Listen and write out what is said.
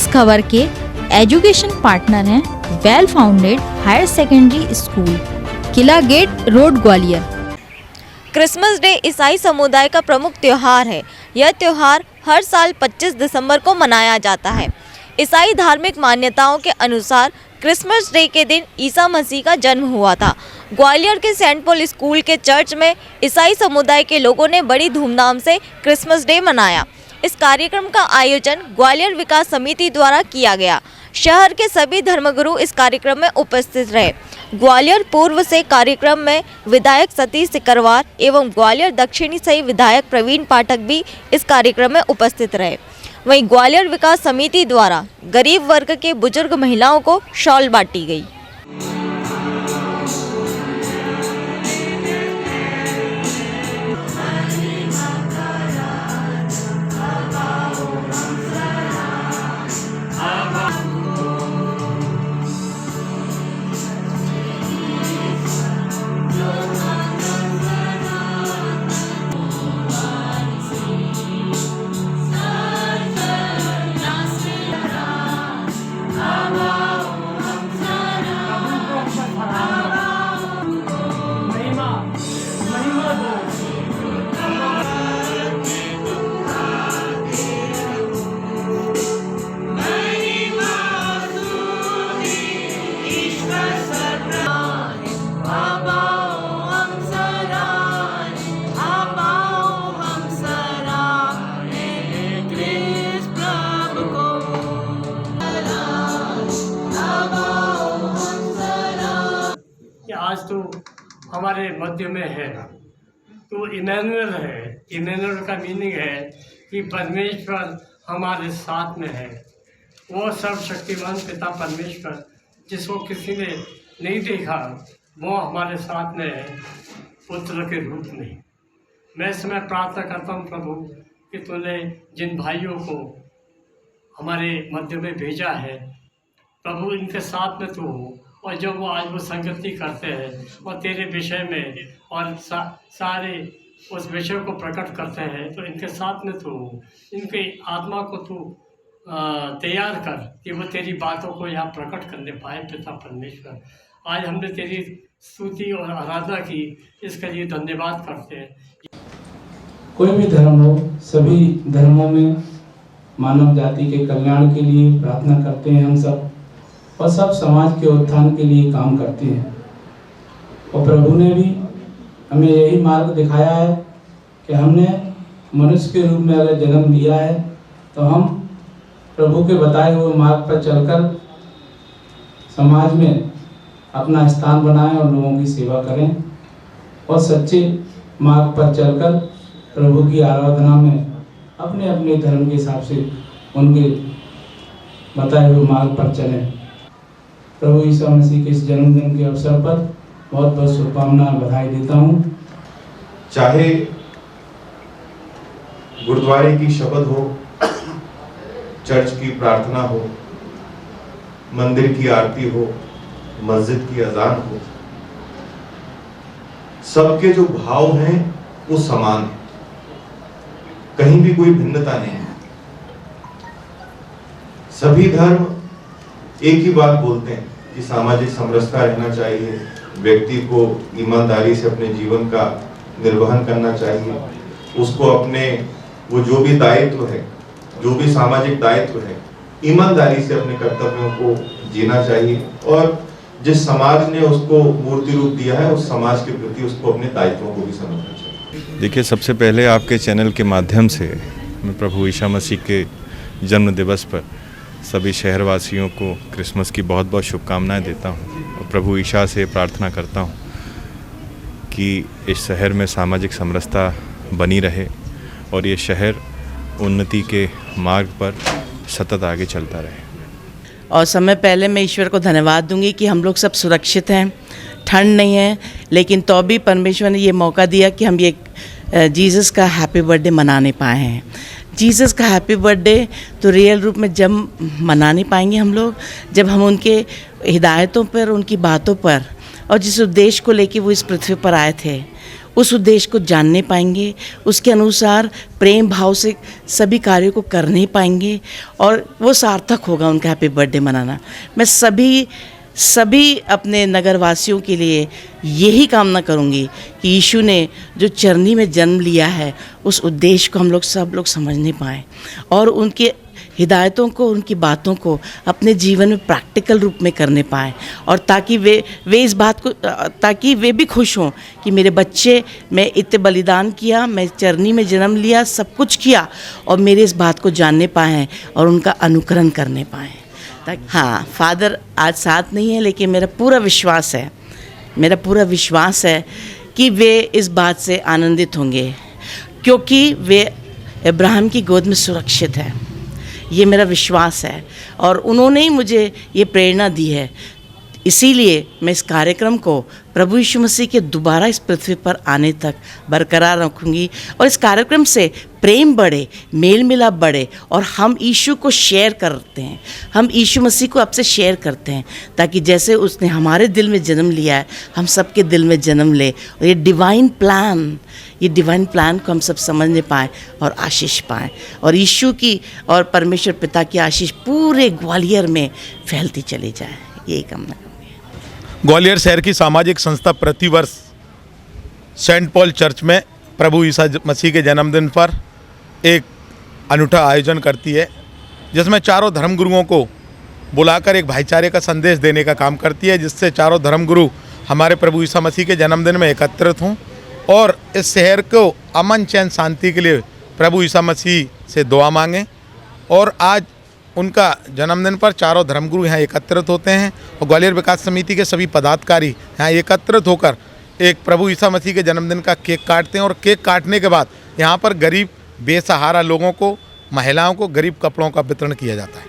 इस खबर के एजुकेशन पार्टनर हैं well founded higher secondary school, Qila gate road, Gwalior. Christmas day ईसाई समुदाय का प्रमुख त्यौहार है। यह त्यौहार हर साल 25 दिसंबर को मनाया जाता है। ईसाई धार्मिक मान्यताओं के अनुसार क्रिसमस डे के दिन ईसा मसीह का जन्म हुआ था। ग्वालियर के सेंट पॉल स्कूल के चर्च में ईसाई समुदाय के लोगों ने बड़ी धूमधाम से क्रिसमस डे मनाया। इस कार्यक्रम का आयोजन ग्वालियर विकास समिति द्वारा किया गया। शहर के सभी धर्मगुरु इस कार्यक्रम में उपस्थित रहे। ग्वालियर पूर्व से कार्यक्रम में विधायक सतीश सिकरवार एवं ग्वालियर दक्षिणी से विधायक प्रवीण पाठक भी इस कार्यक्रम में उपस्थित रहे। वहीं ग्वालियर विकास समिति द्वारा गरीब वर्ग के बुजुर्ग महिलाओं को शॉल बांटी गई। आज तो हमारे मध्य में है, तो इमैनुअल है। इमैनुअल का मीनिंग है कि परमेश्वर हमारे साथ में है। वो सर्वशक्तिमान पिता परमेश्वर जिसको किसी ने नहीं देखा, वो हमारे साथ में है पुत्र के रूप में। मैं इस समय प्रार्थना करता हूँ प्रभु कि तूने जिन भाइयों को हमारे मध्य में भेजा है, प्रभु इनके साथ में तू हो, और जब वो आज वो संगति करते हैं और तेरे विषय में और सारे उस विषय को प्रकट करते हैं, तो इनके साथ में तू इनके आत्मा को तू तैयार कर कि वो तेरी बातों को यहाँ प्रकट करने पाए। पिता परमेश्वर, आज हमने तेरी स्तुति और आराधना की, इसके लिए धन्यवाद करते हैं। कोई भी धर्म हो, सभी धर्मों में मानव जाति के कल्याण के लिए प्रार्थना करते हैं हम सब, और सब समाज के उत्थान के लिए काम करते हैं। और प्रभु ने भी हमें यही मार्ग दिखाया है कि हमने मनुष्य के रूप में अगर जन्म लिया है तो हम प्रभु के बताए हुए मार्ग पर चलकर समाज में अपना स्थान बनाएं और लोगों की सेवा करें, और सच्चे मार्ग पर चलकर प्रभु की आराधना में अपने अपने धर्म के हिसाब से उनके बताए हुए मार्ग पर चलें। प्रभु ईसा मसीह के इस जन्मदिन के अवसर पर बहुत बहुत शुभकामनाएं, बधाई देता हूँ। चाहे गुरुद्वारे की शब्द हो, चर्च की प्रार्थना हो, मंदिर की आरती हो, मस्जिद की अजान हो, सबके जो भाव हैं वो समान है, कहीं भी कोई भिन्नता नहीं है। सभी धर्म एक ही बात बोलते हैं कि सामाजिक समरसता रहना चाहिए, व्यक्ति को ईमानदारी से अपने जीवन का निर्वहन करना चाहिए, उसको अपने वो जो भी दायित्व है, जो भी सामाजिक दायित्व है, ईमानदारी से अपने कर्तव्यों को जीना चाहिए, और जिस समाज ने उसको मूर्ति रूप दिया है उस समाज के प्रति उसको अपने दायित्वों को भी समझना चाहिए। देखिए, सबसे पहले आपके चैनल के माध्यम से मैं प्रभु ईसा मसीह के जन्म दिवस पर सभी शहरवासियों को क्रिसमस की बहुत बहुत शुभकामनाएं देता हूं, और प्रभु ईसा से प्रार्थना करता हूं कि इस शहर में सामाजिक समरसता बनी रहे और ये शहर उन्नति के मार्ग पर सतत आगे चलता रहे। और समय पहले मैं ईश्वर को धन्यवाद दूंगी कि हम लोग सब सुरक्षित हैं, ठंड नहीं है, लेकिन तो भी परमेश्वर ने ये मौका दिया कि हम ये जीसस का हैप्पी बर्थडे मनाने पाए हैं। जीसस का हैप्पी बर्थडे तो रियल रूप में जब मना नहीं पाएंगे हम लोग, जब हम उनके हिदायतों पर, उनकी बातों पर और जिस उद्देश्य को लेके वो इस पृथ्वी पर आए थे उस उद्देश्य को जानने पाएंगे, उसके अनुसार प्रेम भाव से सभी कार्यों को करने पाएंगे और वो सार्थक होगा उनका हैप्पी बर्थडे मनाना। मैं सभी अपने नगरवासियों के लिए यही कामना करूंगी कि यीशु ने जो चरनी में जन्म लिया है उस उद्देश्य को हम लोग सब लोग समझने पाएँ और उनके हिदायतों को, उनकी बातों को अपने जीवन में प्रैक्टिकल रूप में करने पाएँ और ताकि वे इस बात को, ताकि वे भी खुश हों कि मेरे बच्चे, मैं इतने बलिदान किया, मैं चरनी में जन्म लिया, सब कुछ किया और मेरे इस बात को जानने पाएँ और उनका अनुकरण करने पाएँ। हाँ, फादर आज साथ नहीं है, लेकिन मेरा पूरा विश्वास है कि वे इस बात से आनंदित होंगे क्योंकि वे अब्राहम की गोद में सुरक्षित है। ये मेरा विश्वास है और उन्होंने ही मुझे ये प्रेरणा दी है। इसीलिए मैं इस कार्यक्रम को प्रभु यीशु मसीह के दोबारा इस पृथ्वी पर आने तक बरकरार रखूँगी और इस कार्यक्रम से प्रेम बढ़े, मेल मिलाप बढ़े और हम यीशु को शेयर करते हैं, हम यीशु मसीह को आपसे शेयर करते हैं ताकि जैसे उसने हमारे दिल में जन्म लिया है, हम सबके दिल में जन्म ले और ये डिवाइन प्लान को हम सब समझने पाएँ और आशीष पाएँ और यीशु की और परमेश्वर पिता की आशीष पूरे ग्वालियर में फैलती चली जाए, यही कामना करूँगी। ग्वालियर शहर की सामाजिक संस्था प्रतिवर्ष सेंट पॉल चर्च में प्रभु ईसा मसीह के जन्मदिन पर एक अनूठा आयोजन करती है जिसमें चारों धर्मगुरुओं को बुलाकर एक भाईचारे का संदेश देने का काम करती है, जिससे चारों धर्मगुरु हमारे प्रभु ईसा मसीह के जन्मदिन में एकत्रित हों और इस शहर को अमन चैन शांति के लिए प्रभु ईसा मसीह से दुआ मांगें। और आज उनका जन्मदिन पर चारों धर्मगुरु यहाँ एकत्रित होते हैं और ग्वालियर विकास समिति के सभी पदाधिकारी यहाँ एकत्रित होकर एक प्रभु ईसा मसीह के जन्मदिन का केक काटते हैं और केक काटने के बाद यहाँ पर गरीब बेसहारा लोगों को, महिलाओं को गरीब कपड़ों का वितरण किया जाता है।